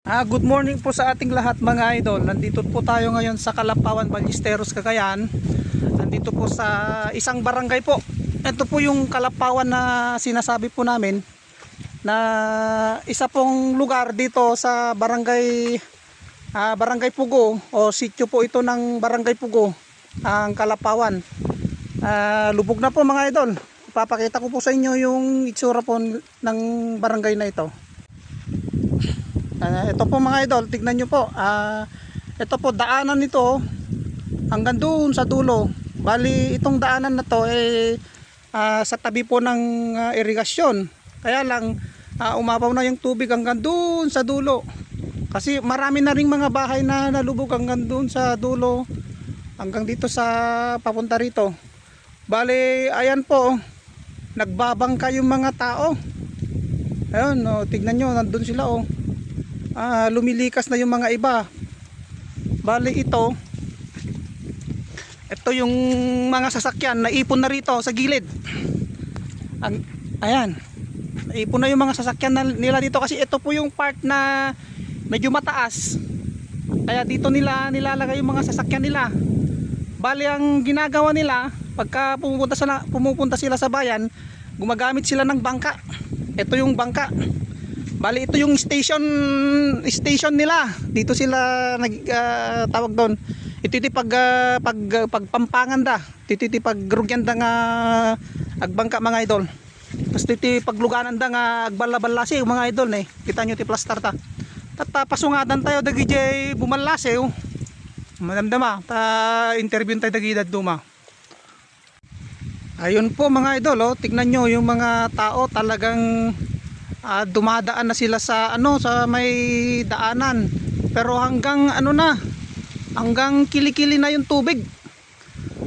Good morning po sa ating lahat mga idol. Nandito po tayo ngayon sa Kalapawan, Ballesteros, Cagayan. Nandito po sa isang barangay po. Ito po yung Kalapawan na sinasabi po namin, na isa pong lugar dito sa barangay Barangay Pugo, o sitio po ito ng Barangay Pugo, ang Kalapawan. Lubog na po mga idol. Ipapakita ko po sa inyo yung itsura po ng barangay na ito. Ito po mga idol, tignan nyo po. Ito po daanan nito hanggang doon sa dulo. Bali itong daanan na to sa tabi po ng irigasyon. Kaya lang umapaw na yung tubig hanggang doon sa dulo. Kasi marami na ring mga bahay na nalubog hanggang doon sa dulo, hanggang dito sa papunta rito. Bali ayan po, nagbabangka yung mga tao. Ayun, tignan nyo, nandun sila lumilikas na yung mga iba. Bali ito yung mga sasakyan naipon na rito sa gilid. Ayan, naipon na yung mga sasakyan nila dito, kasi ito po yung part na medyo mataas, kaya dito nila nilalagay yung mga sasakyan nila. Bali ang ginagawa nila, pagka pumupunta sila sa bayan, gumagamit sila ng bangka. Ito yung bangka. Bali ito yung station nila. Dito sila tawag doon. Ito pagpampangan da. Ito pagrugyan da nga agbangka mga idol. Tapos ito pagluganan da nga agbalbalase mga idol ne. Kita nyo ti plaster ta. Pasungatan tayo dagi jay bumalase Madamdama ta interview tayo dagi duma. Ayun po mga idol, tignan nyo yung mga tao talagang dumadaan na sila sa sa may daanan, pero hanggang hanggang kilikili na yung tubig.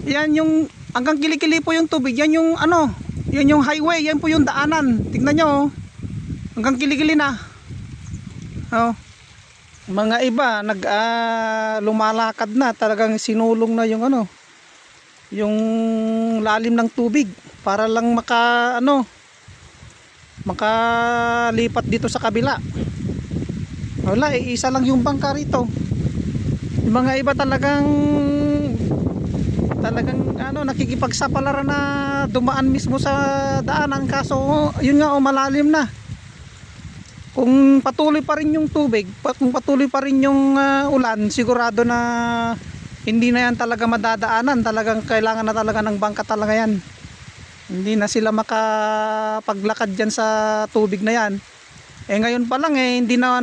Yan yung hanggang kilikili po yung tubig. Yan yung yan yung highway, yan po yung daanan. Tignan nyo hanggang kilikili na. Mga iba lumalakad na, talagang sinulong na yung yung lalim ng tubig para lang makalipat dito sa kabila. Wala, isa lang yung bangka rito. Yung mga iba talagang nakikipagsapalaran na dumaan mismo sa daanan, kaso yun nga malalim na. Kung patuloy pa rin yung tubig, kung patuloy pa rin yung ulan, sigurado na hindi na yan talaga madadaanan. Talagang kailangan na talaga ng bangka talaga yan. Hindi na sila makapaglakad dyan sa tubig na yan. Ngayon pa lang hindi na